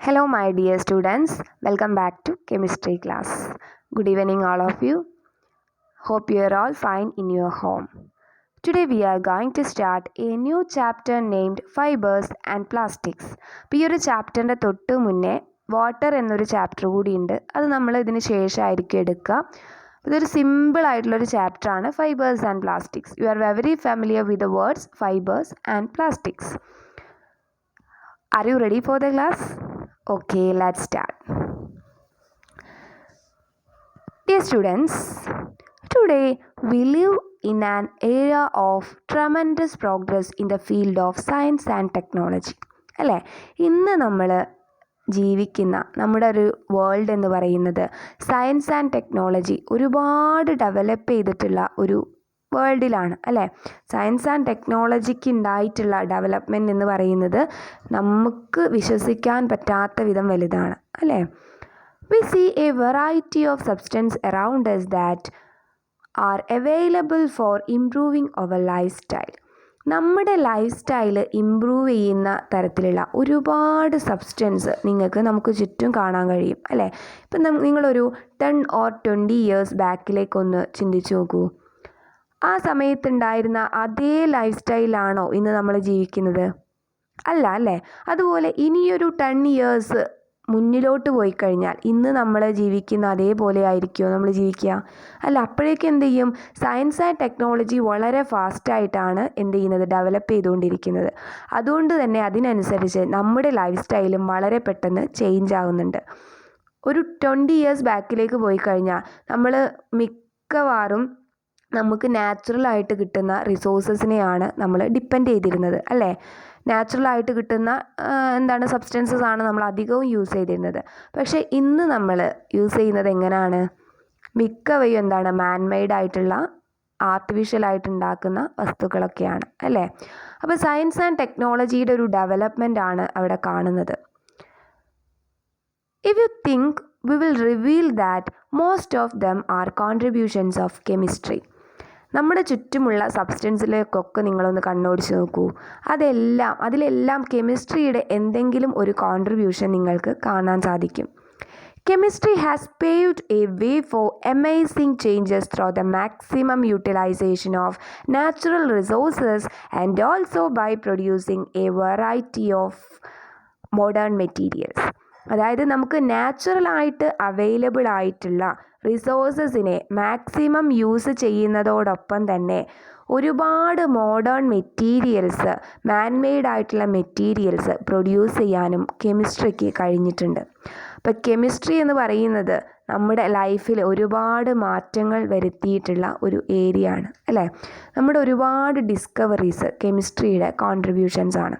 Hello my dear students, welcome back to chemistry class. Good evening all of you. Hope you are all fine in your home. Today we are going to start a new chapter named Fibers and Plastics. അപ്പോൾ ഈ ഒരു ചാപ്റ്ററിൻ്റെ തൊട്ട് മുന്നേ water എന്നൊരു chapter കൂടിയുണ്ട്. അത് നമ്മൾ ഇതിന് ശേഷമായിരിക്കും എടുക്കുക. ഇതൊരു സിമ്പിൾ ആയിട്ടുള്ളൊരു ചാപ്റ്ററാണ് fibres and plastics. You are very familiar with the words fibres and plastics. Are you ready for the class? Okay, let's start. Dear students, today we live in an era of tremendous progress in the field of science and technology. അല്ലേ, ഇന്ന് നമ്മൾ ജീവിക്കുന്ന നമ്മുടെ ഒരു world എന്ന് പറയുന്നത് science and technology ഒരുപാട് develop ചെയ്തിട്ടുള്ള ഒരു വേൾഡിലാണ് അല്ലേ. സയൻസ് ആൻഡ് ടെക്നോളജിക്ക് ഉണ്ടായിട്ടുള്ള ഡെവലപ്മെൻറ്റ് എന്ന് പറയുന്നത് നമുക്ക് വിശ്വസിക്കാൻ പറ്റാത്ത വിധം വലുതാണ് അല്ലേ. We see a variety of substance around us that are available for improving our lifestyle. നമ്മുടെ ലൈഫ് സ്റ്റൈല് ഇമ്പ്രൂവ് ചെയ്യുന്ന തരത്തിലുള്ള ഒരുപാട് സബ്സ്റ്റൻസ് നമുക്ക് ചുറ്റും കാണാൻ കഴിയും അല്ലേ. ഇപ്പം നിങ്ങളൊരു 10 or 20 years ബാക്കിലേക്കൊന്ന് ചിന്തിച്ച് നോക്കൂ. ആ സമയത്തുണ്ടായിരുന്ന അതേ ലൈഫ് സ്റ്റൈലാണോ ഇന്ന് നമ്മൾ ജീവിക്കുന്നത്? അല്ല അല്ലേ. അതുപോലെ ഇനിയൊരു 10 years മുന്നിലോട്ട് പോയി കഴിഞ്ഞാൽ ഇന്ന് നമ്മൾ ജീവിക്കുന്ന അതേപോലെ ആയിരിക്കുമോ നമ്മൾ ജീവിക്കുക? അല്ല, അപ്പോഴേക്കും എന്ത് ചെയ്യും? സയൻസ് ആൻഡ് ടെക്നോളജി വളരെ ഫാസ്റ്റായിട്ടാണ് എന്ത് ചെയ്യുന്നത്, ഡെവലപ്പ് ചെയ്തുകൊണ്ടിരിക്കുന്നത്. അതുകൊണ്ട് തന്നെ അതിനനുസരിച്ച് നമ്മുടെ ലൈഫ് സ്റ്റൈലും വളരെ പെട്ടെന്ന് ചേഞ്ച് ആകുന്നുണ്ട്. ഒരു 20 years ബാക്കിലേക്ക് പോയി കഴിഞ്ഞാൽ നമ്മൾ മിക്കവാറും നമുക്ക് നാച്ചുറലായിട്ട് കിട്ടുന്ന റിസോഴ്സസിനെയാണ് നമ്മൾ ഡിപ്പെൻഡ് ചെയ്തിരുന്നത് അല്ലേ. നാച്ചുറലായിട്ട് കിട്ടുന്ന സബ്സ്റ്റൻസസ് ആണ് നമ്മൾ അധികവും യൂസ് ചെയ്തിരുന്നത്. പക്ഷേ ഇന്ന് നമ്മൾ യൂസ് ചെയ്യുന്നത് എങ്ങനെയാണ്? മിക്കവയും മാൻമെയ്ഡ് ആയിട്ടുള്ള ആർട്ടിഫിഷ്യലായിട്ട് ഉണ്ടാക്കുന്ന വസ്തുക്കളൊക്കെയാണ് അല്ലേ. അപ്പോൾ സയൻസ് ആൻഡ് ടെക്നോളജിയുടെ ഒരു ഡെവലപ്മെൻ്റ് ആണ് അവിടെ കാണുന്നത്. If you think, we will reveal that most of them are contributions of chemistry. നമ്മുടെ ചുറ്റുമുള്ള സബ്സ്റ്റൻസിലേക്കൊക്കെ നിങ്ങളൊന്ന് കണ്ണോടിച്ച് നോക്കൂ. അതിലെല്ലാം കെമിസ്ട്രിയുടെ എന്തെങ്കിലും ഒരു കോൺട്രിബ്യൂഷൻ നിങ്ങൾക്ക് കാണാൻ സാധിക്കും. Chemistry has paved a way for amazing changes through the maximum utilization of natural resources and also by producing a variety of modern materials. അതായത് നമുക്ക് നാച്ചുറലായിട്ട് അവൈലബിൾ ആയിട്ടുള്ള റിസോഴ്സസിനെ മാക്സിമം യൂസ് ചെയ്യുന്നതോടൊപ്പം തന്നെ ഒരുപാട് മോഡേൺ മെറ്റീരിയൽസ്, മാൻമെയ്ഡ് ആയിട്ടുള്ള മെറ്റീരിയൽസ് പ്രൊഡ്യൂസ് ചെയ്യാനും കെമിസ്ട്രിക്ക് കഴിഞ്ഞിട്ടുണ്ട്. അപ്പോൾ കെമിസ്ട്രി എന്ന് പറയുന്നത് നമ്മുടെ ലൈഫിൽ ഒരുപാട് മാറ്റങ്ങൾ വരുത്തിയിട്ടുള്ള ഒരു ഏരിയ ആണ് അല്ലേ. നമ്മുടെ ഒരുപാട് ഡിസ്കവറീസ് കെമിസ്ട്രിയുടെ കോൺട്രിബ്യൂഷൻസ് ആണ്.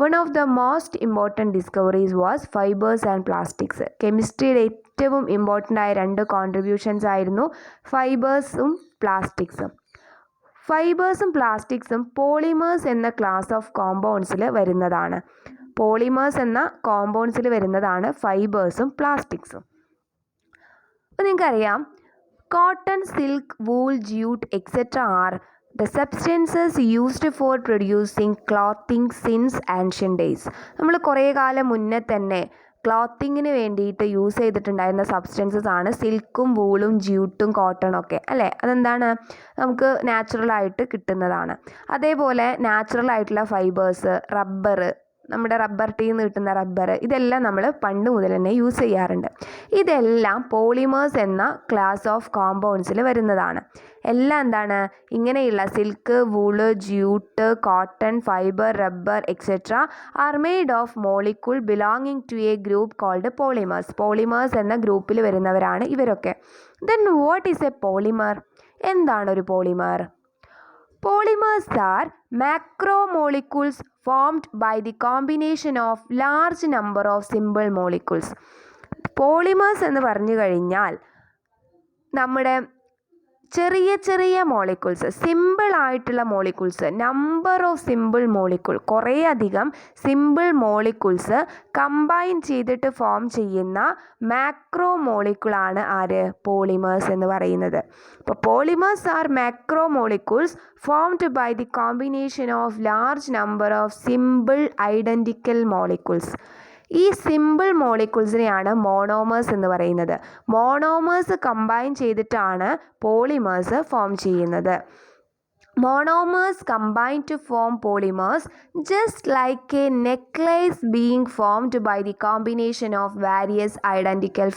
One of the most important discoveries was fibers and plastics. കെമിസ്ട്രിയുടെ ഏറ്റവും ഇമ്പോർട്ടൻ്റ് ആയ 2 കോൺട്രിബ്യൂഷൻസ് ആയിരുന്നു ഫൈബേഴ്സും പ്ലാസ്റ്റിക്സും. ഫൈബേഴ്സും പ്ലാസ്റ്റിക്സും പോളിമേഴ്സ് എന്ന ക്ലാസ് ഓഫ് കോമ്പൗണ്ട്സിൽ വരുന്നതാണ്. പോളിമേഴ്സ് എന്ന കോമ്പൗണ്ട്സിൽ വരുന്നതാണ് ഫൈബേഴ്സും പ്ലാസ്റ്റിക്സും. അപ്പോൾ നിങ്ങൾക്കറിയാം, cotton, silk, wool, jute etcetera are the substances used for producing clothing since ancient days. നമ്മൾ കുറേ കാലം മുന്നേ തന്നെ ക്ലോത്തിങ്ങിന് വേണ്ടിയിട്ട് യൂസ് ചെയ്തിട്ടുണ്ടായിരുന്ന സബ്സ്റ്റൻസസ് ആണ് സിൽക്കും വൂളും ജ്യൂട്ടും കോട്ടണും ഒക്കെ അല്ലേ. അതെന്താണ്, നമുക്ക് നാച്ചുറലായിട്ട് കിട്ടുന്നതാണ്. അതേപോലെ നാച്ചുറലായിട്ടുള്ള ഫൈബേഴ്സ്, റബ്ബർ, നമ്മുടെ റബ്ബർ ടീയിൽ നിന്ന് കിട്ടുന്ന റബ്ബർ, ഇതെല്ലാം നമ്മൾ പണ്ട് മുതൽ തന്നെ യൂസ് ചെയ്യാറുണ്ട്. ഇതെല്ലാം പോളിമേഴ്സ് എന്ന ക്ലാസ് ഓഫ് കോമ്പൗണ്ട്സിൽ വരുന്നതാണ്. എല്ലാം ഇങ്ങനെയുള്ള silk, wool, jute, cotton, fibre, rubber etcetera are made of molecule belonging to a group called polymers. Polymers എന്ന ഗ്രൂപ്പിൽ വരുന്നവരാണ് ഇവരൊക്കെ. Then what is a polymer? എന്താണ് ഒരു polymer? Polymers are macromolecules formed by the combination of large number of simple molecules. Polymers എന്ന് പറഞ്ഞു കഴിഞ്ഞാൽ നമ്മുടെ ചെറിയ ചെറിയ മോളിക്യൂൾസ്, സിമ്പിൾ ആയിട്ടുള്ള molecules, number of simple molecule, കുറേ അധികം സിമ്പിൾ മോളിക്യൂൾസ് കമ്പൈൻ ചെയ്തിട്ട് ഫോം ചെയ്യുന്ന മാക്രോ മോളിക്യൂളാണ് ആര്? പോളിമേഴ്സ് എന്ന് പറയുന്നത്. അപ്പോൾ polymers are macromolecules formed by the combination of large number of simple identical molecules. ഈ സിമ്പിൾ മോളിക്യൂൾസിനെയാണ് മോണോമേഴ്സ് എന്ന് പറയുന്നത്. മോണോമേഴ്സ് കമ്പൈൻ ചെയ്തിട്ടാണ് പോളിമേഴ്സ് ഫോം ചെയ്യുന്നത്. Monomers combine to form polymers just like a necklace being formed by the combination of various identical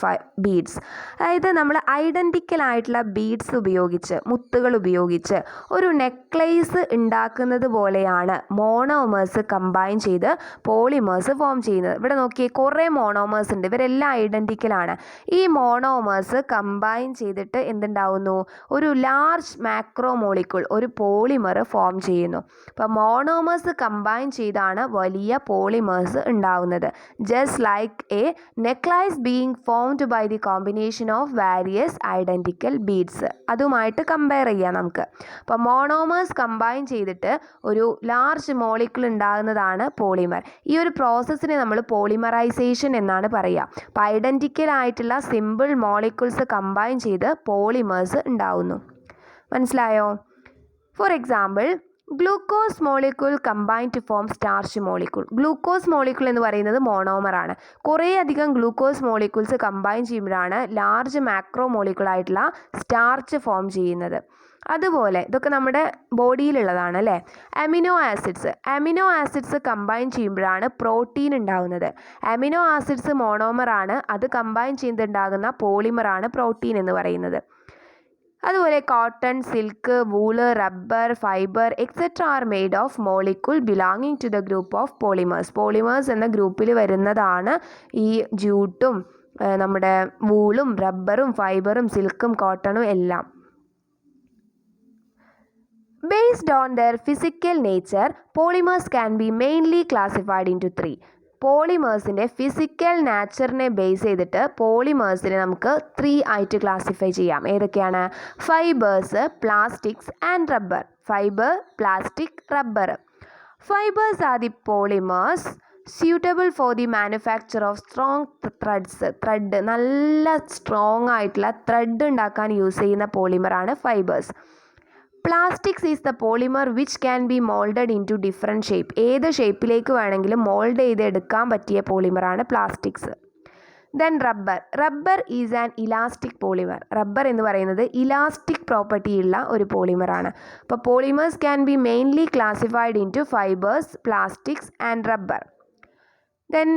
beads. അതായത് നമ്മൾ identical ആയിട്ടുള്ള beads ഉപയോഗിച്ച്, മുത്തുകൾ ഉപയോഗിച്ച് ഒരു നെക്ലേസ് ഉണ്ടാക്കുന്നത് പോലെയാണ് മോണോമേഴ്സ് കമ്പൈൻ ചെയ്ത് പോളിമേഴ്സ് ഫോം ചെയ്യുന്നത്. ഇവിടെ നോക്കിയേ, കുറേ മോണോമേഴ്സ് ഉണ്ട്, ഇവരെല്ലാം ഐഡൻറ്റിക്കലാണ്. ഈ മോണോമേഴ്സ് കമ്പൈൻ ചെയ്തിട്ട് എന്തുണ്ടാവുന്നു? ഒരു ലാർജ് മാക്രോ മോളിക്യൂൾ, ഒരു പോളിമർ ഫോം ചെയ്യുന്നു. അപ്പോൾ മോണോമേഴ്സ് കമ്പൈൻ ചെയ്താണ് വലിയ പോളിമേഴ്സ് ഉണ്ടാവുന്നത്. Just like a necklace being formed by the combination of various identical beads. അതുമായിട്ട് കമ്പയർ ചെയ്യാം നമുക്ക്. അപ്പോൾ മോണോമേഴ്സ് കമ്പൈൻ ചെയ്തിട്ട് ഒരു ലാർജ് മോളിക്യൂൾ ഉണ്ടാകുന്നതാണ് പോളിമർ. ഈ ഒരു പ്രോസസ്സിനെ നമ്മൾ പോളിമറൈസേഷൻ എന്നാണ് പറയുക. അപ്പോൾ ഐഡൻറ്റിക്കൽ ആയിട്ടുള്ള സിമ്പിൾ മോളിക്യൂൾസ് കമ്പൈൻ ചെയ്ത് പോളിമേഴ്സ് ഉണ്ടാവുന്നു. മനസ്സിലായോ? For example, glucose molecule combine to form starch molecule. Glucose molecule എന്ന് പറയുന്നത് മോണോമറാണ്. കുറേ അധികം ഗ്ലൂക്കോസ് മോളിക്യൂൾസ് കമ്പൈൻ ചെയ്യുമ്പോഴാണ് ലാർജ് മാക്രോ മോളിക്യൂൾ ആയിട്ടുള്ള സ്റ്റാർച്ച് ഫോം ചെയ്യുന്നത്. അതുപോലെ ഇതൊക്കെ നമ്മുടെ ബോഡിയിലുള്ളതാണ് അല്ലേ. അമിനോ ആസിഡ്സ് കമ്പൈൻ ചെയ്യുമ്പോഴാണ് പ്രോട്ടീൻ ഉണ്ടാകുന്നത്. അമിനോ ആസിഡ്സ് മോണോമറാണ്, അത് കമ്പൈൻ ചെയ്തുണ്ടാകുന്ന പോളിമറാണ് പ്രോട്ടീൻ എന്ന് പറയുന്നത്. അതുപോലെ cotton, silk, wool, rubber, fibre etcetera are made of molecule belonging to the group of polymers. Polymers എന്ന ഗ്രൂപ്പിൽ വരുന്നതാണ് ഈ ജൂട്ടും നമ്മുടെ വൂളും റബ്ബറും ഫൈബറും സിൽക്കും കോട്ടണും എല്ലാം. Based on their physical nature, polymers can be mainly classified into three. പോളിമേഴ്സിൻ്റെ ഫിസിക്കൽ നാച്ചറിനെ ബേസ് ചെയ്തിട്ട് പോളിമേഴ്സിനെ നമുക്ക് 3 ആയിട്ട് ക്ലാസിഫൈ ചെയ്യാം. ഏതൊക്കെയാണ്? Fibres, plastics and rubber. Fibre, plastic, rubber. Fibres are the polymers suitable for the manufacture of strong threads. Thread, നല്ല strong ആയിട്ടുള്ള ത്രെഡ് ഉണ്ടാക്കാൻ യൂസ് ചെയ്യുന്ന പോളിമറാണ് fibres. Plastics is the polymer which can be moulded into different shape. ഏത് ഷേപ്പിലേക്ക് വേണമെങ്കിലും mould ചെയ്ത് എടുക്കാൻ പറ്റിയ പോളിമറാണ് plastics. Then rubber is an elastic polymer. Rubber എന്ന് പറയുന്നത് ഇലാസ്റ്റിക് പ്രോപ്പർട്ടി ഉള്ള ഒരു പോളിമറാണ്. അപ്പോൾ polymers can be mainly classified into fibres, plastics and rubber. Then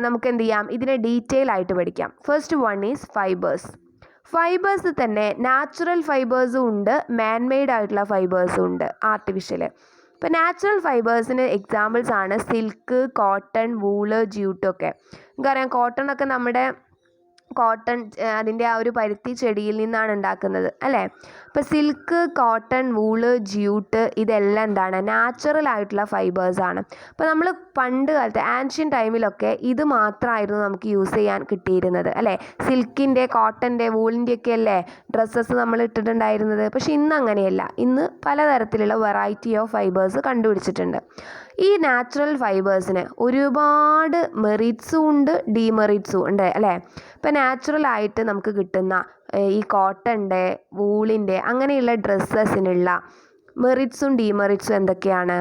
നമുക്ക് എന്ത് ചെയ്യാം, ഇതിനെ ഡീറ്റെയിൽ ആയിട്ട് പഠിക്കാം. First one is fibres. Fibres തന്നെ നാച്ചുറൽ ഫൈബേഴ്സും ഉണ്ട്, മാൻമെയ്ഡ് ആയിട്ടുള്ള ഫൈബേഴ്സും ഉണ്ട്, ആർട്ടിഫിഷ്യൽ. ഇപ്പോൾ നാച്ചുറൽ ഫൈബേഴ്സിന് എക്സാമ്പിൾസ് ആണ് സിൽക്ക്, കോട്ടൺ, വൂള്, ജ്യൂട്ടൊക്കെ. നമുക്കറിയാം കോട്ടൺ ഒക്കെ നമ്മുടെ കോട്ടൺ അതിൻ്റെ ആ ഒരു പരുത്തി ചെടിയിൽ നിന്നാണ് ഉണ്ടാക്കുന്നത് അല്ലേ. ഇപ്പോൾ സിൽക്ക്, കോട്ടൺ, വൂള്, ജ്യൂട്ട് ഇതെല്ലാം എന്താണ്? നാച്ചുറൽ ആയിട്ടുള്ള ഫൈബേഴ്സാണ്. അപ്പോൾ നമ്മൾ പണ്ട് കാലത്ത് ആൻഷ്യൻ ടൈമിലൊക്കെ ഇത് മാത്രമായിരുന്നു നമുക്ക് യൂസ് ചെയ്യാൻ കിട്ടിയിരുന്നത് അല്ലേ. സിൽക്കിൻ്റെ, കോട്ടൻ്റെ, വൂളിൻ്റെ ഒക്കെ അല്ലേ ഡ്രസ്സസ് നമ്മൾ ഇട്ടിട്ടുണ്ടായിരുന്നത്. പക്ഷെ ഇന്ന് അങ്ങനെയല്ല. ഇന്ന് പലതരത്തിലുള്ള വെറൈറ്റി ഓഫ് ഫൈബേഴ്സ് കണ്ടുപിടിച്ചിട്ടുണ്ട്. ഈ നാച്ചുറൽ ഫൈബേഴ്സിന് ഒരുപാട് മെറിറ്റ്സും ഉണ്ട്, ഡീമെറിറ്റ്സും ഉണ്ട് അല്ലേ. ഇപ്പം നാച്ചുറലായിട്ട് നമുക്ക് കിട്ടുന്ന ഈ കോട്ടൻ്റെ, വൂളിൻ്റെ അങ്ങനെയുള്ള ഡ്രസ്സസിനുള്ള മെറിറ്റ്സും ഡീമെറിറ്റ്സും എന്തൊക്കെയാണ്?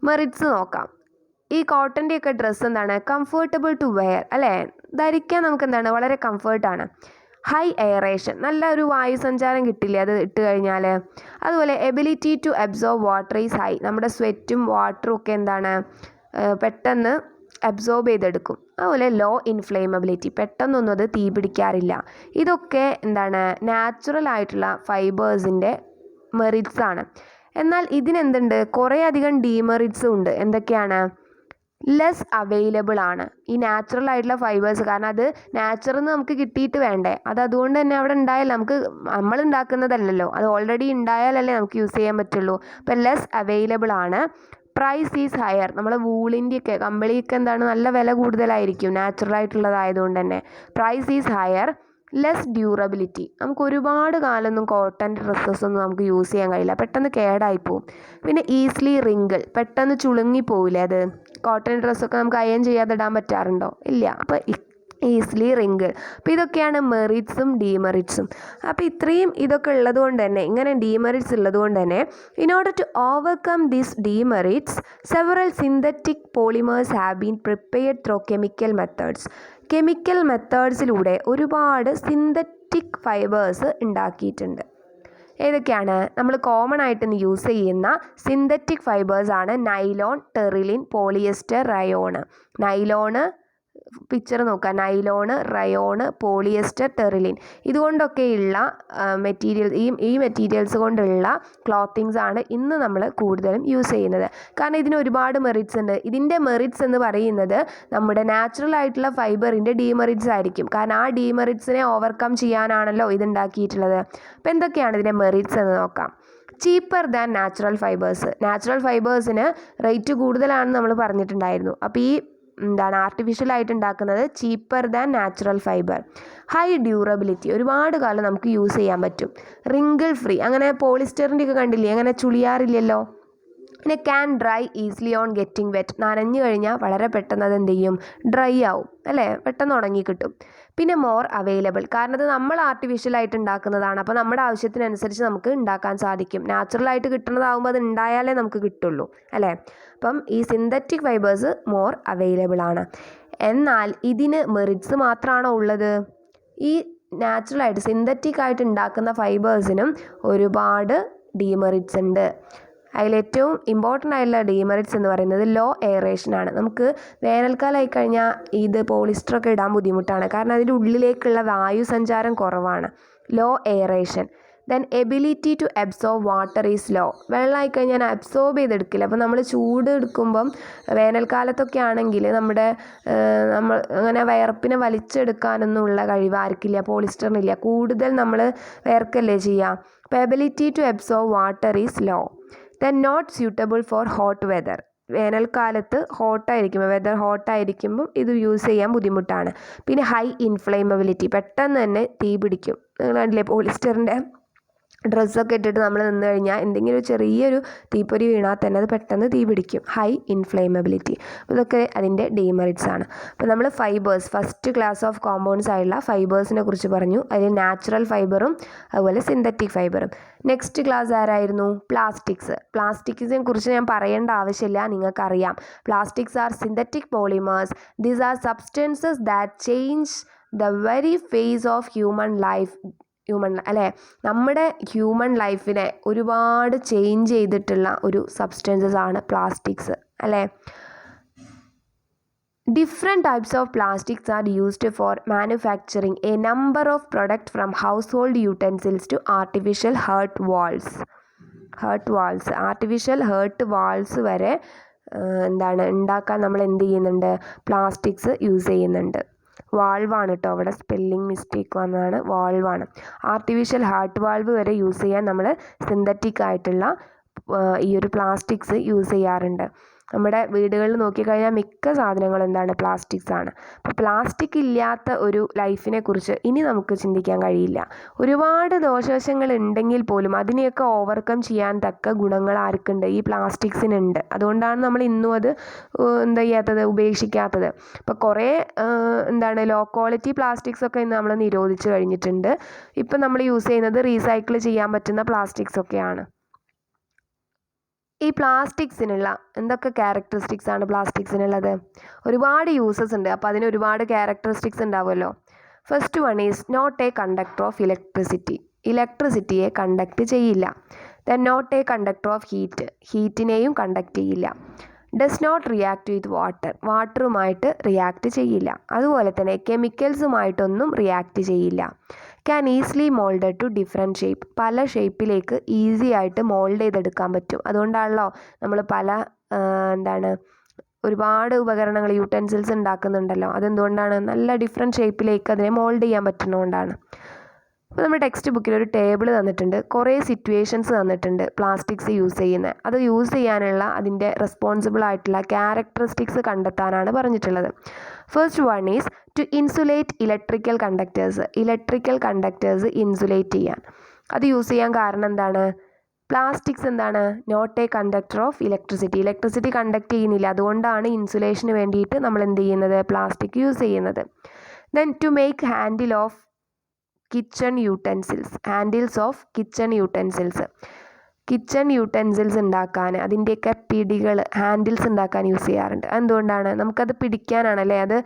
മെറിറ്റ്സ് നോക്കാം. ഈ കോട്ടൻ്റെയൊക്കെ ഡ്രസ്സ് എന്താണ്? കംഫർട്ടബിൾ ടു വെയർ അല്ലേ. ധരിക്കാൻ നമുക്ക് എന്താണ്? വളരെ കംഫർട്ടാണ്. ഹൈ എയറേഷൻ, നല്ല ഒരു വായുസഞ്ചാരം കിട്ടില്ലേ അത് ഇട്ട് കഴിഞ്ഞാൽ. അതുപോലെ ability to absorb water is high. നമ്മുടെ സ്വെറ്റും വാട്ടറും ഒക്കെ എന്താണ്? പെട്ടെന്ന് അബ്സോർബ് ചെയ്തെടുക്കും. അതുപോലെ ലോ ഇൻഫ്ലേമബിലിറ്റി, പെട്ടെന്നൊന്നും അത് തീ പിടിക്കാറില്ല. ഇതൊക്കെ എന്താണ്? നാച്ചുറൽ ആയിട്ടുള്ള ഫൈബേഴ്സിൻ്റെ മെറിറ്റ്സ് ആണ്. എന്നാൽ ഇതിനെന്തുണ്ട്? കുറേ അധികം ഡീമെറിറ്റ്സും ഉണ്ട്. എന്തൊക്കെയാണ്? ലെസ് അവൈലബിൾ ആണ് ഈ നാച്ചുറൽ ആയിട്ടുള്ള ഫൈബേഴ്സ്. കാരണം അത് നാച്ചുറൽ നിന്ന് നമുക്ക് കിട്ടിയിട്ട് വേണ്ടേ, അത് അതുകൊണ്ട് തന്നെ അവിടെ ഉണ്ടായാൽ നമ്മൾ ഉണ്ടാക്കുന്നതല്ലല്ലോ, അത് ഓൾറെഡി ഉണ്ടായാലല്ലേ നമുക്ക് യൂസ് ചെയ്യാൻ പറ്റുള്ളൂ. അപ്പോൾ ലെസ് അവൈലബിൾ ആണ്. Price is higher. നമ്മളെ വൂളിൻ്റെയൊക്കെ കമ്പിളിയൊക്കെ എന്താണ്? നല്ല വില കൂടുതലായിരിക്കും നാച്ചുറൽ ആയിട്ടുള്ളതായതുകൊണ്ട് തന്നെ. Price is higher. Less durability, നമുക്ക് ഒരുപാട് കാലമൊന്നും കോട്ടൺ ഡ്രസ്സസൊന്നും നമുക്ക് യൂസ് ചെയ്യാൻ കഴിയില്ല, പെട്ടെന്ന് കേടായി പോവും. പിന്നെ ഈസിലി റിങ്കിൾ, പെട്ടെന്ന് ചുളുങ്ങി പോവില്ലേ അത്. കോട്ടൺ ഡ്രസ്സൊക്കെ നമുക്ക് അയൺ ചെയ്യാതെ ഇടാൻ പറ്റാറുണ്ടോ? ഇല്ല. അപ്പോൾ ഈസിലി റിങ്കിൾ. അപ്പോൾ ഇതൊക്കെയാണ് മെറിറ്റ്സും ഡീമെറിറ്റ്സും. അപ്പോൾ ഇതൊക്കെ ഉള്ളത് കൊണ്ട് തന്നെ, ഇങ്ങനെ ഡീമെറിറ്റ്സ് ഉള്ളത് കൊണ്ട് തന്നെ, in order to overcome these demerits several synthetic polymers have been prepared through chemical methods. Chemical മെത്തേഡ്സിലൂടെ ഒരുപാട് സിന്തറ്റിക് ഫൈബേഴ്സ് ഉണ്ടാക്കിയിട്ടുണ്ട്. ഏതൊക്കെയാണ്? നമ്മൾ കോമൺ ആയിട്ട് യൂസ് ചെയ്യുന്ന സിന്തറ്റിക് ഫൈബേഴ്സാണ് nylon, terylene, polyester, rayon. Nylon, picture നോക്കുക, നൈലോണ്, റയോണ്, പോളിയസ്റ്റർ, ടെറിലിൻ. ഇതുകൊണ്ടൊക്കെയുള്ള ഈ മെറ്റീരിയൽസ് കൊണ്ടുള്ള ക്ലോത്തിങ്സ് ആണ് ഇന്ന് നമ്മൾ കൂടുതലും യൂസ് ചെയ്യുന്നത്. കാരണം ഇതിന് ഒരുപാട് മെറിറ്റ്സ് ഉണ്ട്. ഇതിൻ്റെ മെറിറ്റ്സ് എന്ന് പറയുന്നത് നമ്മുടെ നാച്ചുറൽ ആയിട്ടുള്ള ഫൈബറിൻ്റെ ഡീമെറിറ്റ്സ് ആയിരിക്കും. കാരണം ആ ഡീമെറിറ്റ്സിനെ ഓവർകം ചെയ്യാനാണല്ലോ ഇതുണ്ടാക്കിയിട്ടുള്ളത്. അപ്പോൾ എന്തൊക്കെയാണ് ഇതിൻ്റെ മെറിറ്റ്സ് എന്ന് നോക്കാം. Cheaper than natural fibres. Natural ഫൈബേഴ്സിന് റേറ്റ് കൂടുതലാണെന്ന് നമ്മൾ പറഞ്ഞിട്ടുണ്ടായിരുന്നു. അപ്പോൾ ഈ ആർട്ടിഫിഷ്യലായിട്ട് ഉണ്ടാക്കുന്നത് cheaper than natural fibre. High durability, ഒരുപാട് കാലം നമുക്ക് യൂസ് ചെയ്യാൻ പറ്റും. റിങ്കിൾ ഫ്രീ, അങ്ങനെ പോളിസ്റ്ററിൻ്റെ ഒക്കെ കണ്ടില്ലേ, അങ്ങനെ ചുളിയാറില്ലല്ലോ. പിന്നെ can dry easily on getting wet. നനഞ്ഞു കഴിഞ്ഞാൽ വളരെ പെട്ടെന്ന് അത് എന്ത് ചെയ്യും? ഡ്രൈ ആവും അല്ലേ, പെട്ടെന്ന് ഉണങ്ങി കിട്ടും. പിന്നെ മോർ അവൈലബിൾ, കാരണം അത് നമ്മൾ ആർട്ടിഫിഷ്യലായിട്ട് ഉണ്ടാക്കുന്നതാണ്. അപ്പോൾ നമ്മുടെ ആവശ്യത്തിനനുസരിച്ച് നമുക്ക് ഉണ്ടാക്കാൻ സാധിക്കും. നാച്ചുറലായിട്ട് കിട്ടുന്നതാകുമ്പോൾ അത് ഉണ്ടായാലേ നമുക്ക് കിട്ടുള്ളൂ അല്ലേ. അപ്പം ഈ സിന്തറ്റിക് ഫൈബേഴ്സ് മോർ അവൈലബിൾ ആണ്. എന്നാൽ ഇതിന് മെറിറ്റ്സ് മാത്രമാണോ ഉള്ളത്? ഈ നാച്ചുറലായിട്ട് സിന്തറ്റിക് ആയിട്ട് ഉണ്ടാക്കുന്ന ഫൈബേഴ്സിനും ഒരുപാട് ഡീമെറിറ്റ്സ് ഉണ്ട്. അതിലേറ്റവും ഇമ്പോർട്ടൻ്റ് ആയിട്ടുള്ള ഡീമെറിറ്റ്സ് എന്ന് പറയുന്നത് ലോ എയറേഷനാണ്. നമുക്ക് വേനൽക്കാലമായി കഴിഞ്ഞാൽ ഇത് പോളിസ്റ്ററൊക്കെ ഇടാൻ ബുദ്ധിമുട്ടാണ്. കാരണം അതിൻ്റെ ഉള്ളിലേക്കുള്ള വായു സഞ്ചാരം കുറവാണ്. Low aeration. Then ability to absorb water is low. വെള്ളമായി കഴിഞ്ഞാൽ അബ്സോർബ് ചെയ്തെടുക്കില്ല. അപ്പോൾ നമ്മൾ ചൂട് എടുക്കുമ്പം വേനൽക്കാലത്തൊക്കെ ആണെങ്കിൽ നമ്മൾ അങ്ങനെ വയർപ്പിനെ വലിച്ചെടുക്കാനൊന്നുമുള്ള കഴിവ് ആർക്കില്ല, പോളിസ്റ്ററിനില്ല. കൂടുതൽ നമ്മൾ വയർക്കല്ലേ ചെയ്യുക. അപ്പോൾ ability to absorb water is low. Then not suitable for hot weather. വേനൽക്കാലത്ത് വെതർ ഹോട്ടായിരിക്കുമ്പം ഇത് യൂസ് ചെയ്യാൻ ബുദ്ധിമുട്ടാണ്. പിന്നെ ഹൈ ഇൻഫ്ലേമബിലിറ്റി, പെട്ടെന്ന് തന്നെ തീ പിടിക്കും. നിങ്ങൾ കണ്ടില്ലേ, പോളിസ്റ്ററിൻ്റെ ഡ്രസ്സൊക്കെ ഇട്ടിട്ട് നമ്മൾ നിന്ന് കഴിഞ്ഞാൽ എന്തെങ്കിലും ചെറിയൊരു തീപ്പൊരി വീണാൽ തന്നെ അത് പെട്ടെന്ന് തീ പിടിക്കും. High inflammability. ഇതൊക്കെ അതിൻ്റെ ഡീമെറിറ്റ്സ് ആണ്. അപ്പോൾ നമ്മൾ fibres, first class of compounds ആയിട്ടുള്ള ഫൈബേഴ്സിനെ കുറിച്ച് പറഞ്ഞു. അതിൽ നാച്ചുറൽ ഫൈബറും അതുപോലെ സിന്തറ്റിക് ഫൈബറും. നെക്സ്റ്റ് ക്ലാസ് ആരായിരുന്നു? പ്ലാസ്റ്റിക്സ്. പ്ലാസ്റ്റിക്സിനെ കുറിച്ച് ഞാൻ പറയേണ്ട ആവശ്യമില്ല, നിങ്ങൾക്കറിയാം. Plastics are synthetic polymers. These are substances that change the very face of human നമ്മുടെ ഹ്യൂമൻ ലൈഫിനെ ഒരുപാട് ചേഞ്ച് ചെയ്തിട്ടുള്ള ഒരു സബ്സ്റ്റൻസസ് ആണ് പ്ലാസ്റ്റിക്സ് അല്ലേ. Different types of plastics are used for manufacturing A number of product from household utensils to artificial heart valves. Artificial heart valves വരെ ഉണ്ടാക്കാൻ നമ്മൾ എന്ത് ചെയ്യുന്നുണ്ട്? പ്ലാസ്റ്റിക്സ് യൂസ് ചെയ്യുന്നുണ്ട്. വാൾവാണ് കേട്ടോ, അവിടെ സ്പെല്ലിംഗ് മിസ്റ്റേക്ക് വന്നതാണ്, വാൾവാണ്. ആർട്ടിഫിഷ്യൽ ഹാർട്ട് വാൾവ് വരെ യൂസ് ചെയ്യാൻ നമ്മൾ സിന്തറ്റിക് ആയിട്ടുള്ള ഈ ഒരു പ്ലാസ്റ്റിക്സ് യൂസ് ചെയ്യാറുണ്ട്. നമ്മുടെ വീടുകളിൽ നോക്കിക്കഴിഞ്ഞാൽ മിക്ക സാധനങ്ങളും എന്താണ്? പ്ലാസ്റ്റിക്സ് ആണ്. അപ്പോൾ പ്ലാസ്റ്റിക് ഇല്ലാത്ത ഒരു ലൈഫിനെ കുറിച്ച് ഇനി നമുക്ക് ചിന്തിക്കാൻ കഴിയില്ല. ഒരുപാട് ദോഷവശങ്ങൾ ഉണ്ടെങ്കിൽ പോലും അതിനെയൊക്കെ ഓവർകം ചെയ്യാൻ തക്ക ഗുണങ്ങൾ ആർക്കുണ്ട്? ഈ പ്ലാസ്റ്റിക്സിനുണ്ട്. അതുകൊണ്ടാണ് നമ്മൾ ഇന്നും അത് ഉപേക്ഷിക്കാത്തത്. അപ്പോൾ കുറേ ലോ ക്വാളിറ്റി പ്ലാസ്റ്റിക്സ് ഒക്കെ ഇന്ന് നമ്മൾ നിരോധിച്ച് കഴിഞ്ഞിട്ടുണ്ട്. ഇപ്പം നമ്മൾ യൂസ് ചെയ്യുന്നത് റീസൈക്കിൾ ചെയ്യാൻ പറ്റുന്ന പ്ലാസ്റ്റിക്സ് ഒക്കെയാണ്. ഈ പ്ലാസ്റ്റിക്സിനുള്ള എന്തൊക്കെ ക്യാരക്ടറിസ്റ്റിക്സ് ആണ് പ്ലാസ്റ്റിക്സിനുള്ളത്? ഒരുപാട് യൂസസ് ഉണ്ട്. അപ്പോൾ അതിന് ഒരുപാട് ക്യാരക്ടറിസ്റ്റിക്സ് ഉണ്ടാവുമല്ലോ. First one is not a conductor of electricity. ഇലക്ട്രിസിറ്റിയെ കണ്ടക്ട് ചെയ്യില്ല. Then not a conductor of ഹീറ്റിനെയും കണ്ടക്ട് ചെയ്യില്ല. ഡസ് നോട്ട് റിയാക്ട് വിത്ത് വാട്ടറുമായിട്ട് റിയാക്ട് ചെയ്യില്ല. അതുപോലെ തന്നെ കെമിക്കൽസുമായിട്ടൊന്നും റിയാക്ട് ചെയ്യില്ല. Can easily moulded to different shape. പല ഷേപ്പിലേക്ക് ഈസി ആയിട്ട് മോൾഡ് ചെയ്തെടുക്കാൻ പറ്റും. അതുകൊണ്ടാണല്ലോ നമ്മൾ പല ഒരുപാട് ഉപകരണങ്ങൾ, യൂട്ടൻസിൽസ് ഉണ്ടാക്കുന്നുണ്ടല്ലോ. അതെന്തുകൊണ്ടാണ്? നല്ല ഡിഫറെൻറ്റ് ഷേപ്പിലേക്ക് അതിനെ മോൾഡ് ചെയ്യാൻ പറ്റുന്നതുകൊണ്ടാണ്. അപ്പോൾ നമ്മുടെ ടെക്സ്റ്റ് ബുക്കിൽ ഒരു ടേബിൾ തന്നിട്ടുണ്ട്, കുറേ സിറ്റുവേഷൻസ് തന്നിട്ടുണ്ട് പ്ലാസ്റ്റിക്സ് യൂസ് ചെയ്യുന്നത്. അത് യൂസ് ചെയ്യാനുള്ള അതിൻ്റെ റെസ്പോൺസിബിൾ ആയിട്ടുള്ള ക്യാരക്ടറിസ്റ്റിക്സ് കണ്ടെത്താനാണ് പറഞ്ഞിട്ടുള്ളത്. First one is to insulate electrical conductors insulate ചെയ്യാൻ. അത് യൂസ് ചെയ്യാൻ കാരണം എന്താണ്? Plastics not a conductor of electricity conduct ചെയ്യുന്നില്ല. അതുകൊണ്ടാണ് ഇൻസുലേഷന് വേണ്ടിയിട്ട് നമ്മൾ എന്ത് ചെയ്യുന്നത്? പ്ലാസ്റ്റിക് യൂസ് ചെയ്യുന്നത്. Then to make handle of kitchen utensils kitchen utensils ഉണ്ടാക്കാൻ അതിൻ്റെയൊക്കെ പിടികൾ ഹാൻഡിൽസ് ഉണ്ടാക്കാൻ യൂസ് ചെയ്യാറുണ്ട്. എന്തുകൊണ്ടാണ്? നമുക്കത് പിടിക്കാനാണല്ലേ. അത്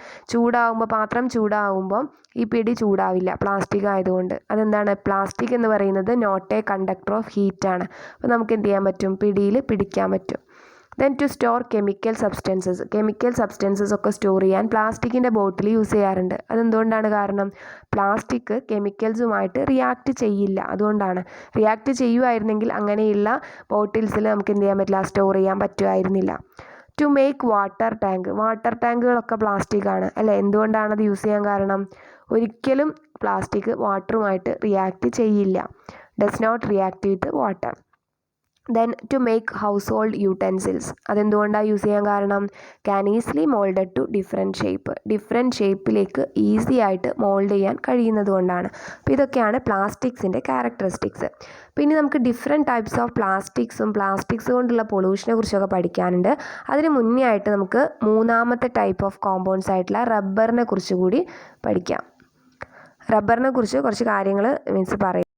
പാത്രം ചൂടാവുമ്പോൾ ഈ പിടി ചൂടാവില്ല, പ്ലാസ്റ്റിക് ആയതുകൊണ്ട്. അതെന്താണ്? പ്ലാസ്റ്റിക് എന്ന് പറയുന്നത് നോട്ട് എ കണ്ടക്ടർ ഓഫ് ഹീറ്റാണ്. അപ്പോൾ നമുക്ക് എന്ത് ചെയ്യാൻ പറ്റും? പിടിയിൽ പിടിക്കാൻ പറ്റും. Then to store chemical substances ഒക്കെ സ്റ്റോർ ചെയ്യാൻ പ്ലാസ്റ്റിക്കിൻ്റെ ബോട്ടിൽ യൂസ് ചെയ്യാറുണ്ട്. അതെന്തുകൊണ്ടാണ്? കാരണം പ്ലാസ്റ്റിക് കെമിക്കൽസുമായിട്ട് റിയാക്ട് ചെയ്യില്ല. അതുകൊണ്ടാണ്. റിയാക്ട് ചെയ്യുമായിരുന്നെങ്കിൽ അങ്ങനെയുള്ള ബോട്ടിൽസിൽ നമുക്ക് എന്ത് ചെയ്യാൻ പറ്റില്ല? സ്റ്റോർ ചെയ്യാൻ പറ്റുമായിരുന്നില്ല. ടു മേക്ക് വാട്ടർ ടാങ്കുകളൊക്കെ പ്ലാസ്റ്റിക് ആണ് അല്ലേ. എന്തുകൊണ്ടാണ് അത് യൂസ് ചെയ്യാൻ കാരണം? ഒരിക്കലും പ്ലാസ്റ്റിക് വാട്ടറുമായിട്ട് റിയാക്ട് ചെയ്യില്ല. Does not react with water. Then to make household utensils അതെന്തുകൊണ്ടാണ് യൂസ് ചെയ്യാൻ കാരണം? Can easily moulded to different ഷേപ്പിലേക്ക് ഈസി ആയിട്ട് മോൾഡ് ചെയ്യാൻ കഴിയുന്നത് കൊണ്ടാണ്. അപ്പോൾ ഇതൊക്കെയാണ് പ്ലാസ്റ്റിക്സിൻ്റെ ക്യാരക്ടറിസ്റ്റിക്സ്. പിന്നെ നമുക്ക് ഡിഫറെൻറ്റ് ടൈപ്സ് ഓഫ് പ്ലാസ്റ്റിക്സ് കൊണ്ടുള്ള പൊള്യൂഷനെ കുറിച്ചൊക്കെ പഠിക്കാനുണ്ട്. അതിന് മുന്നേ ആയിട്ട് നമുക്ക് മൂന്നാമത്തെ ടൈപ്പ് ഓഫ് കോമ്പൗണ്ട്സ് ആയിട്ടുള്ള റബ്ബറിനെ കുറിച്ച് കൂടി പഠിക്കാം. റബ്ബറിനെ കുറിച്ച് കുറച്ച് കാര്യങ്ങൾ പറയും.